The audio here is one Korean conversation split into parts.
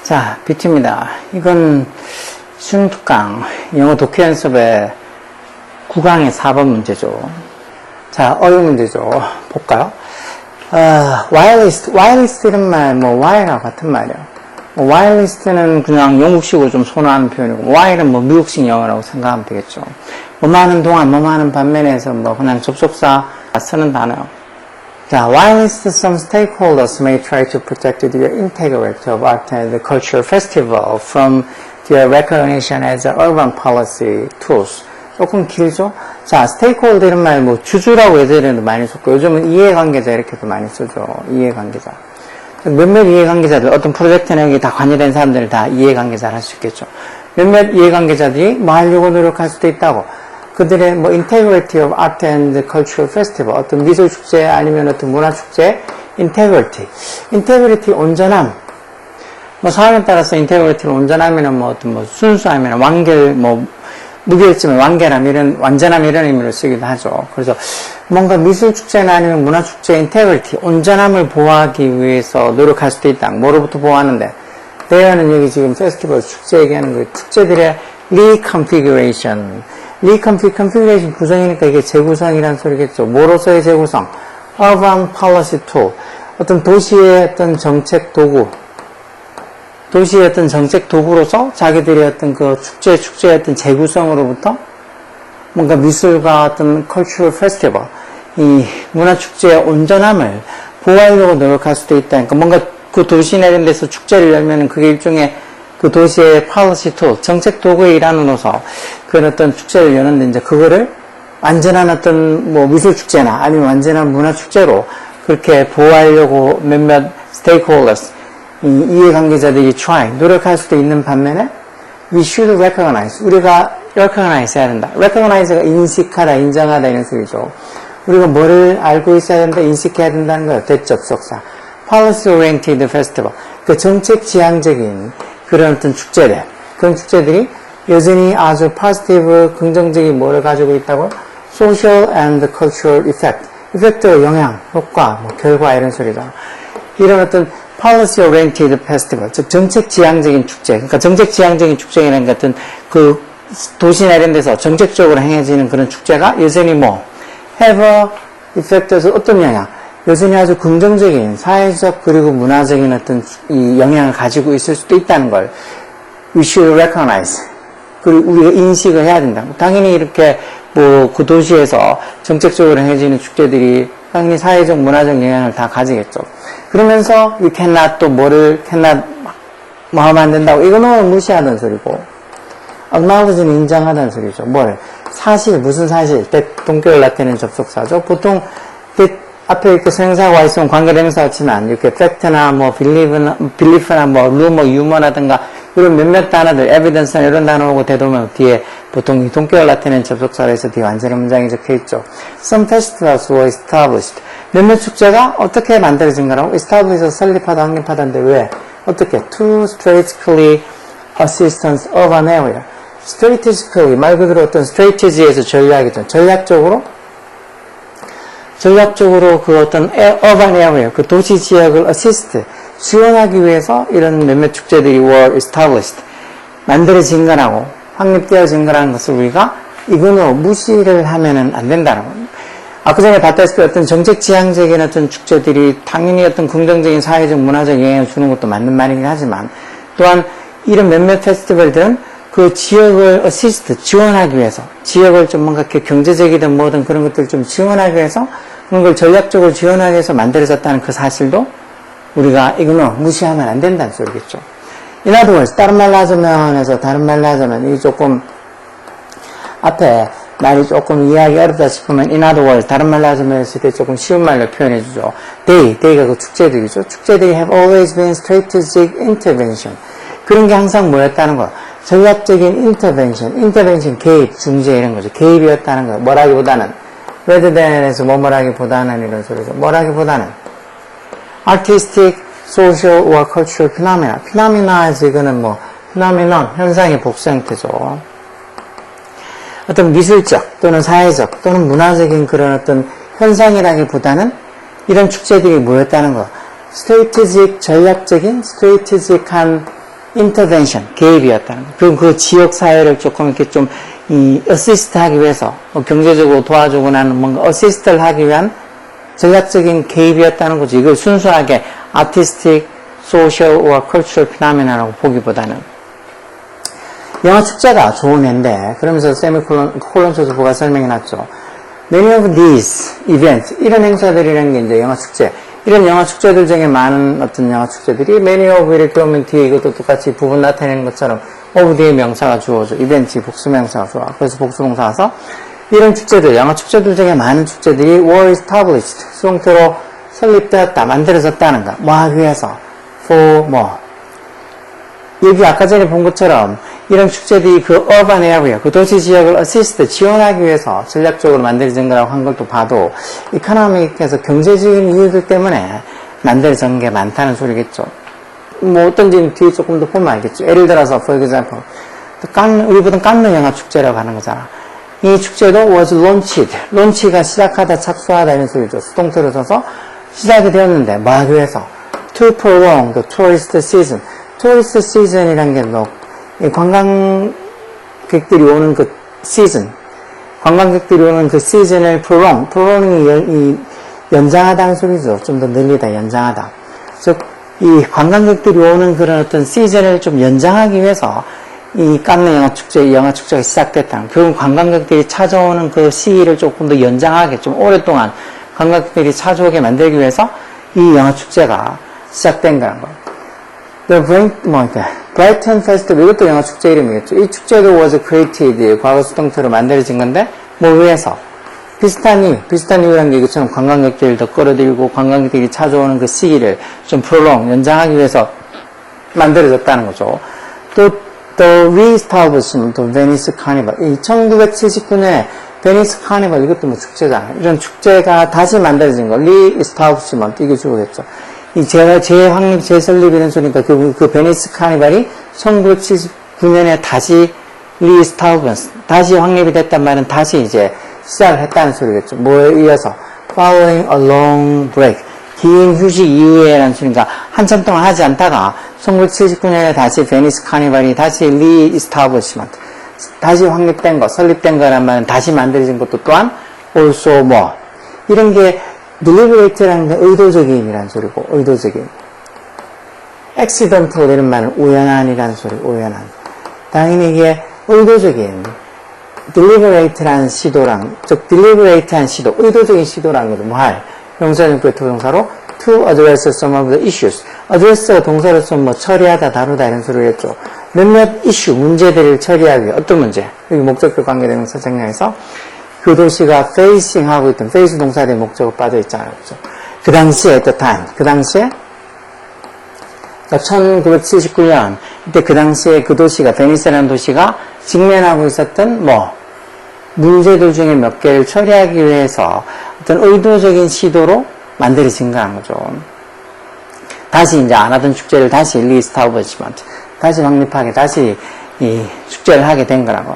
자, 뷰티입니다. 이건 순특강 영어 독해 연습의 9강의 4번 문제죠. 자, 어려운 문제죠. 볼까요? wireless 이런 말, wire와 같은 말이에요. wireless는 그냥 영국식으로 좀 선호하는 표현이고, wire는 미국식 영어라고 생각하면 되겠죠. 뭐하는 동안, 뭐하는 반면에서 그냥 접속사 쓰는 단어요. 자, wireless, some stakeholders may try to protect the integrity of art and the cultural festival from their recognition as urban policy tools. 조금 길죠? 자, 스테이크홀더 이런 말, 주주라고 예전에도 많이 썼고, 요즘은 이해관계자 이렇게도 많이 쓰죠. 이해관계자. 몇몇 이해관계자들, 어떤 프로젝트 내용에 다 관여된 사람들 다 이해관계자를 할 수 있겠죠. 몇몇 이해관계자들이 뭐 하려고 노력할 수도 있다고. 그들의 integrity of art and cultural festival, 어떤 미술축제 아니면 어떤 문화축제, integrity, 온전함. 사람에 따라서 인테그리티를 온전하면은 순수하면 완결, 무결점의 완결함, 완전함 이런 의미로 쓰기도 하죠. 그래서 뭔가 미술축제나 아니면 문화축제 인테그리티, 온전함을 보호하기 위해서 노력할 수도 있다. 뭐로부터 보호하는데? 대여는 여기 지금 페스티벌 축제 얘기하는 거예요. 축제들의 reconfiguration 구성이니까 이게 재구성이라는 소리겠죠. 뭐로서의 재구성? urban policy tool. 어떤 도시의 어떤 정책 도구. 도시의 어떤 정책 도구로서 자기들의 어떤 그 축제의 어떤 재구성으로부터 뭔가 미술과 어떤 cultural festival, 이 문화축제의 온전함을 보호하려고 노력할 수도 있다. 그러니까 뭔가 그 도시나 이런 데서 축제를 열면은 그게 일종의 그 도시의 policy tool, 정책 도구의 일환으로서 그런 어떤 축제를 여는데 이제 그거를 완전한 어떤 미술축제나 아니면 완전한 문화축제로 그렇게 보호하려고 몇몇 stakeholders, 이해관계자들이 노력할 수도 있는 반면에 we should recognize, 우리가 recognize 해야 된다. recognize가 인식하다, 인정하다 이런 소리죠. 우리가 뭐를 알고 있어야 된다, 인식해야 된다는 거예요. 대접속사. policy oriented festival, 그 정책 지향적인 그런 어떤 축제들, 그런 축제들이 여전히 아주 positive, 긍정적인 뭐를 가지고 있다고요? social and cultural effect, 영향, 효과, 결과 이런 소리죠. 이런 어떤 policy oriented festival, 즉 정책 지향적인 축제. 그러니까 정책 지향적인 축제라는 같은 그 도시나 이런 데서 정책적으로 행해지는 그런 축제가 여전히 have a effect에서 어떤 영향? 여전히 아주 긍정적인 사회적 그리고 문화적인 어떤 이 영향을 가지고 있을 수도 있다는 걸 we should recognize. 그리고 우리가 인식을 해야 된다. 당연히 이렇게 그 도시에서 정책적으로 행해지는 축제들이 당연히 사회적 문화적 영향을 다 가지겠죠. 그러면서 you cannot cannot 하면 안 된다고 이거는 무시하던 소리고 acknowledge는 인정하다는 소리죠. 사실, 무슨 사실? 동격을 나타내는 접속사죠. 보통 앞에 이렇게 생사가 와 있으면 관계대명사가 치면 이렇게 fact나 belief나 rumor, 유머라든가 이런 몇몇 단어들, evidence나 이런 단어 오고 되돌면 뒤에 보통 이 동격을 나타내는 접속사로 해서 뒤에 완전한 문장이 적혀있죠. Some festivals were established. 몇몇 축제가 어떻게 만들어진 거라고? establish에서 설립하다, 확립하다인데 왜? 어떻게? To strategically assistance of an area. strategically, 말 그대로 어떤 strategy에서 전략이죠. 전략적으로 그 어떤 urban area, 그 도시 지역을 assist, 지원하기 위해서 이런 몇몇 축제들이 were established, 만들어진 거라고, 확립되어진 거라는 것을 우리가 이거는 무시를 하면은 안 된다는 겁니다. 아까 전에 봤다시피 어떤 정책 지향적인 어떤 축제들이 당연히 어떤 긍정적인 사회적 문화적 영향을 주는 것도 맞는 말이긴 하지만 또한 이런 몇몇 페스티벌들은 그 지역을 assist, 지원하기 위해서 지역을 좀 뭔가 이렇게 경제적이든 뭐든 그런 것들을 좀 지원하기 위해서 그런 걸 전략적으로 지원하기 위해서 만들어졌다는 그 사실도 우리가 이거는 무시하면 안 된다는 소리겠죠. In other words, 다른 말로 하자면 이 조금 앞에 말이 조금 이해하기 어렵다 싶으면 in other words, 다른 말로 하자면 했을 때 조금 쉬운 말로 표현해 주죠. They가 그 축제들이죠. 축제들이 have always been strategic intervention. 그런 게 항상 뭐였다는 거야. 전략적인 intervention, 개입, 중재 이런 거죠. 개입이었다는 거예요. 뭐라기보다는 rather than에서 뭐라기보다는 이런 소리죠. 뭐라기보다는 artistic, social or cultural phenomena에서 이거는 phenomenon, 현상의 복수 형태죠. 어떤 미술적 또는 사회적 또는 문화적인 그런 어떤 현상이라기보다는 이런 축제들이 모였다는 거. 스트레이트직, 전략적인 스트레이트직한 인터벤션, 개입이었다는 거. 그리고 그 지역 사회를 조금 이렇게 좀 어시스트 하기 위해서, 경제적으로 도와주고 나는 뭔가 어시스트를 하기 위한 전략적인 개입이었다는 거죠. 이걸 순수하게 아티스틱, 소셜, or cultural phenomena라고 보기보다는. 영화 축제가 좋은 예인데, 그러면서 세미콜론 소수부가 설명해놨죠. Many of these events, 이런 행사들이라는 게 이제 영화 축제. 이런 영화 축제들 중에 많은 어떤 영화 축제들이 many of 이렇게 오면 뒤에 이것도 똑같이 부분 나타내는 것처럼 of 뒤에 명사가 주어져. 이벤트 복수 명사가 주어. 그래서 복수 동사 와서 이런 축제들, 영화 축제들 중에 많은 축제들이 were established. 수동태로 설립되었다, 만들어졌다는 거. 뭐 하기 위해서? for 뭐. 여기 아까 전에 본 것처럼 이런 축제들이 그 urban area, 그 도시 지역을 assist, 지원하기 위해서 전략적으로 만들어진 거라고 한 걸 또 봐도 이코노믹에서 경제적인 이유들 때문에 만들어진 게 많다는 소리겠죠. 뭐 어떤지 뒤에 조금 더 보면 알겠죠. 예를 들어서 for example, 우리 보던 깐느 영화 축제라고 하는 거잖아. 이 축제도 was launched. launch가 시작하다, 착수하다 이런 소리죠. 수동태로 써서 시작이 되었는데 뭐 하기 위해서? to prolong the tourist season. tourist season이란 게 뭐 관광객들이 오는 그 시즌, 관광객들이 오는 그 시즌을 prolong이 연장하다는 소리죠. 좀 더 늘리다, 연장하다. 즉, 이 관광객들이 오는 그런 어떤 시즌을 좀 연장하기 위해서 이 깐느 영화 축제가 시작됐다. 결국 관광객들이 찾아오는 그 시기를 조금 더 연장하게, 좀 오랫동안 관광객들이 찾아오게 만들기 위해서 이 영화 축제가 시작된 거란 거예요. Brighton Festival, 이것도 영화 축제 이름이겠죠. 이 축제도 was created, 과거 수동태로 만들어진 건데, 뭐 위해서? 비슷한 이유라는 게 이것처럼 관광객들을 더 끌어들이고 관광객들이 찾아오는 그 시기를 좀 prolong, 연장하기 위해서 만들어졌다는 거죠. 또, re-establishment of Venice Carnival. 이 1979년에 베니스 카니발, 이것도 뭐 축제잖아요. 이런 축제가 다시 만들어진 거, re-establishment, 이게 주어겠죠. 이 재확립, 재설립 이런 소리니까 그 베니스 카니발이 1979년에 다시 리스타우번스, 다시 확립이 됐단 말은 다시 이제 시작을 했다는 소리겠죠. 뭐에 이어서 following a long break, 긴 휴식 이후에라는 소리니까 한참 동안 하지 않다가 1979년에 다시 베니스 카니발이 다시 리스타우번스먼트, 다시 확립된 거, 설립된 거란 말은 다시 만들어진 것도 또한 also 뭐 이런 게 deliberate라는 게 의도적인이라는 소리고, 의도적인. accidental 이런 말은 우연한이라는 소리, 우연한. 당연히 이게 의도적인, deliberate라는 시도랑, 즉 deliberate한 시도, 의도적인 시도라는 것도 뭐 할, 명사형표 동사로 to address some of the issues. address가 동사로서 뭐 처리하다, 다루다 이런 소리겠죠. 몇몇 이슈, 문제들을 처리하기 위해 어떤 문제? 여기 목적격 관계되는 사정량에서 그 도시가 facing 하고 있던 face 동사의 목적어 빠져 있잖아요. 그죠? 그 당시에 at the time, 그 당시에 1979년 이때 그 당시에 그 도시가 베니스라는 도시가 직면하고 있었던 뭐 문제들 중에 몇 개를 처리하기 위해서 어떤 의도적인 시도로 만들어진 거란 거죠. 다시 이제 안 하던 축제를 다시 리스타우버시먼트, 다시 확립하게 다시 이 축제를 하게 된 거라고.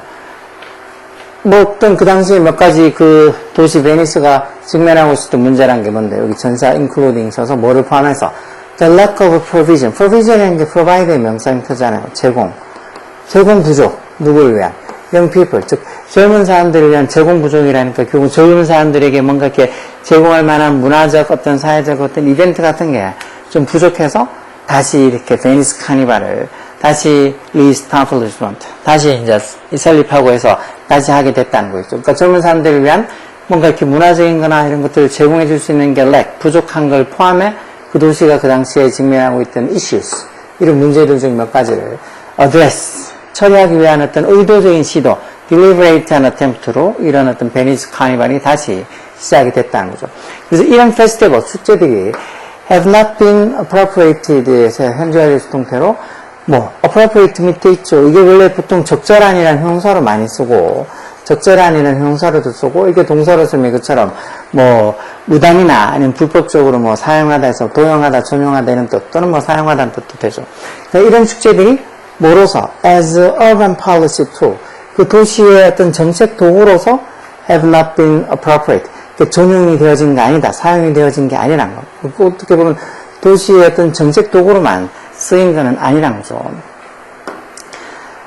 뭐 어떤 그 당시에 몇 가지 그 도시 베니스가 직면하고 있었던 문제란 게 뭔데, 여기 전사 including 써서 뭐를 포함해서 the lack of provision. provision이라는 게 provide의 명사 형태잖아요. 제공 부족. 누구를 위한? young people. 즉 젊은 사람들을 위한 제공 부족이라니까 결국 젊은 사람들에게 뭔가 이렇게 제공할 만한 문화적 어떤 사회적 어떤 이벤트 같은 게 좀 부족해서 다시 이렇게 베니스 카니발을 다시 리스타블리시먼트, 다시 이제 설립하고 해서 다시 하게 됐다는 거죠. 그러니까 젊은 사람들을 위한 뭔가 이렇게 문화적인 거나 이런 것들을 제공해 줄 수 있는 게 lack, 부족한 걸 포함해 그 도시가 그 당시에 직면하고 있던 issues, 이런 문제들 중 몇 가지를 address, 처리하기 위한 어떤 의도적인 시도, deliberate한 attempt로 이런 어떤 베니스 카니발이 다시 시작이 됐다는 거죠. 그래서 이런 페스티벌, 축제들이 have not been appropriated에서 현재완료 수동태로 뭐 appropriate 밑에 있죠. 이게 원래 보통 적절한이라는 형사로 많이 쓰고, 적절한이라는 형사로도 쓰고, 이게 동사로 쓰면 이것처럼 뭐 무단이나 아니면 불법적으로 뭐 사용하다 해서 도용하다, 전용하다 이런 뜻, 또는 뭐 사용하다는 뜻도 되죠. 그러니까 이런 축제들이 뭐로서 as urban policy tool, 그 도시의 어떤 정책 도구로서 have not been appropriate. 전용이 되어진 게 아니다. 사용이 되어진 게 아니란 거. 어떻게 보면 도시의 어떤 정책 도구로만 쓰인 것은 아니란 거죠.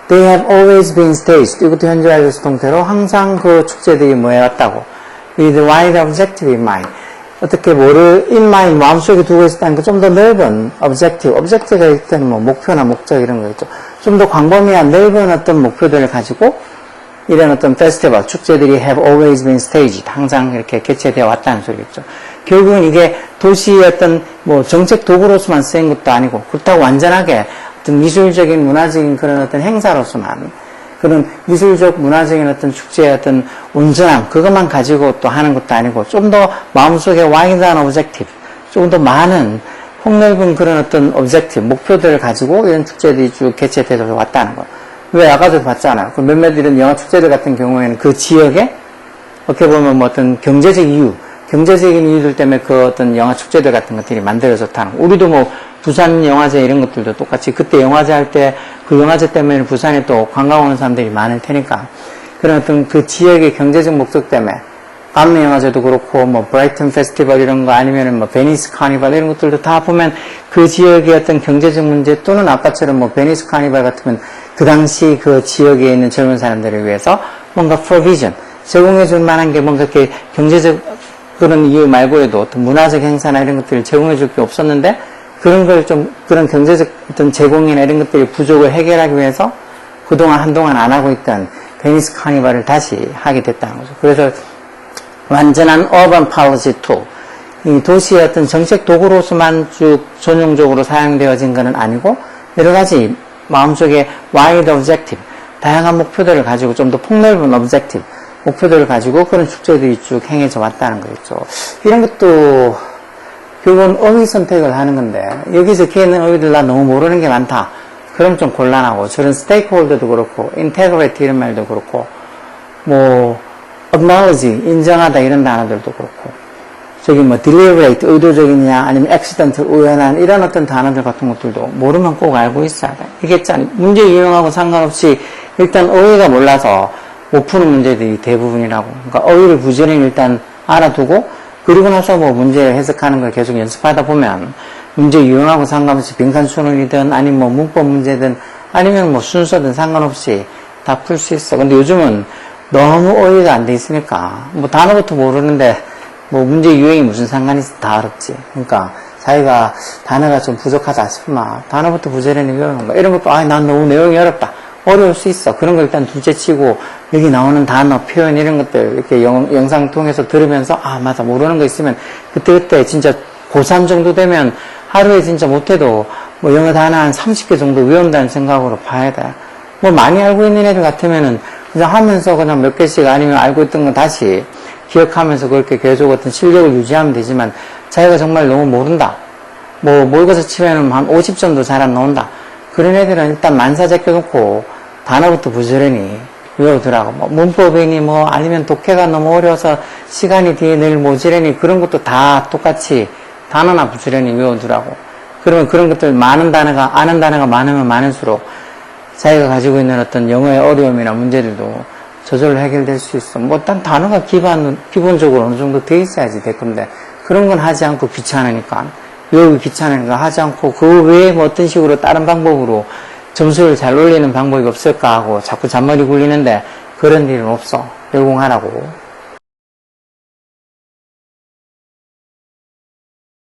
They have always been staged. 이것도 현재 완료수 통태로 항상 그 축제들이 모여왔다고. With wide objective in mind. 어떻게 뭐를 in mind, 마음속에 두고 있었다는 거 좀 더 넓은 objective. objective가 일단 뭐 목표나 목적 이런 거겠죠. 좀 더 광범위한 넓은 어떤 목표들을 가지고 이런 어떤 페스티벌, 축제들이 have always been staged. 항상 이렇게 개최되어 왔다는 소리겠죠. 결국은 이게 도시의 어떤 뭐 정책 도구로서만 쓰인 것도 아니고 그렇다고 완전하게 어떤 미술적인 문화적인 그런 어떤 행사로서만 그런 미술적 문화적인 어떤 축제의 어떤 온전함 그것만 가지고 또 하는 것도 아니고 좀 더 마음속에 와이드한 오브젝티브 좀 더 많은 폭넓은 그런 어떤 오브젝티브 목표들을 가지고 이런 축제들이 쭉 개최되어 왔다는 거예요. 왜 아까도 봤잖아요. 그 몇몇 이런 영화 축제들 같은 경우에는 그 지역에 어떻게 보면 뭐 어떤 경제적 이유 경제적인 이유들 때문에 그 어떤 영화 축제들 같은 것들이 만들어졌다는 거. 우리도 뭐 부산 영화제 이런 것들도 똑같이 그때 영화제 할 때 그 영화제 때문에 부산에 또 관광 오는 사람들이 많을 테니까 그런 어떤 그 지역의 경제적 목적 때문에 감내 영화제도 그렇고 뭐 브라이튼 페스티벌 이런 거 아니면은 뭐 베니스 카니발 이런 것들도 다 보면 그 지역의 어떤 경제적 문제 또는 아까처럼 뭐 베니스 카니발 같으면 그 당시 그 지역에 있는 젊은 사람들을 위해서 뭔가 프로비전 제공해 줄 만한 게 뭔가 이렇게 경제적 그런 이유 말고에도 어떤 문화적 행사나 이런 것들을 제공해 줄 게 없었는데 그런 걸 좀 그런 경제적 어떤 제공이나 이런 것들의 부족을 해결하기 위해서 그동안 한동안 안 하고 있던 베니스 카니발을 다시 하게 됐다는 거죠. 그래서 완전한 urban policy tool 이 도시의 어떤 정책 도구로서만 쭉 전용적으로 사용되어진 것은 아니고 여러 가지 마음속에 wide objective 다양한 목표들을 가지고 좀 더 폭넓은 objective 목표들을 가지고 그런 축제들이 쭉 행해져 왔다는 거겠죠. 이런 것도 결국은 어휘 선택을 하는 건데 여기 적혀 있는 어휘들 나 너무 모르는 게 많다. 그럼 좀 곤란하고 저런 stakeholder도 그렇고 integrity 이런 말도 그렇고 뭐 acknowledge 인정하다 이런 단어들도 그렇고 저기 뭐 deliberate 의도적이냐 아니면 accidental 우연한 이런 어떤 단어들 같은 것들도 모르면 꼭 알고 있어야 돼. 이게 참 문제 유형하고 상관없이 일단 어휘가 몰라서 못 푸는 문제들이 대부분이라고. 그러니까 어휘를 부지런히 일단 알아두고 그리고 나서 뭐 문제를 해석하는 걸 계속 연습하다 보면 문제 유형하고 상관없이 빈칸수능이든 아니면 뭐 문법 문제든 아니면 뭐 순서든 상관없이 다 풀 수 있어. 근데 요즘은 너무 어휘가 안 돼 있으니까 뭐 단어부터 모르는데 뭐 문제 유형이 무슨 상관이 있어 다 어렵지. 그러니까 자기가 단어가 좀 부족하다 싶으면 단어부터 부지런히 외우는 거 이런 것도 난 너무 내용이 어렵다. 어려울 수 있어. 그런 걸 일단 둘째 치고 여기 나오는 단어, 표현 이런 것들 이렇게 영상 통해서 들으면서 맞아 모르는 거 있으면 그때 진짜 고3 정도 되면 하루에 진짜 못해도 뭐 영어 단어 한 30개 정도 외운다는 생각으로 봐야 돼. 뭐 많이 알고 있는 애들 같으면은 그냥 하면서 그냥 몇 개씩 아니면 알고 있던 거 다시 기억하면서 그렇게 계속 어떤 실력을 유지하면 되지만 자기가 정말 너무 모른다. 뭐 모의고사 치면은 한 50점도 잘 안 나온다. 그런 애들은 일단 만사 제껴놓고 단어부터 부지런히 외우더라고. 뭐 문법이니 뭐 아니면 독해가 너무 어려워서 시간이 뒤에 늘 모지런히 그런 것도 다 똑같이 단어나 부지런히 외우더라고. 그러면 그런 것들 아는 단어가 많으면 많을수록 자기가 가지고 있는 어떤 영어의 어려움이나 문제들도 저절로 해결될 수 있어. 뭐 단 단어가 기본적으로 어느 정도 돼 있어야지 될 건데 그런 건 하지 않고 귀찮으니까 외우기 귀찮으니까 하지 않고 그 외에 뭐 어떤 식으로 다른 방법으로 점수를 잘 올리는 방법이 없을까 하고 자꾸 잔머리 굴리는데 그런 일은 없어. 열공하라고.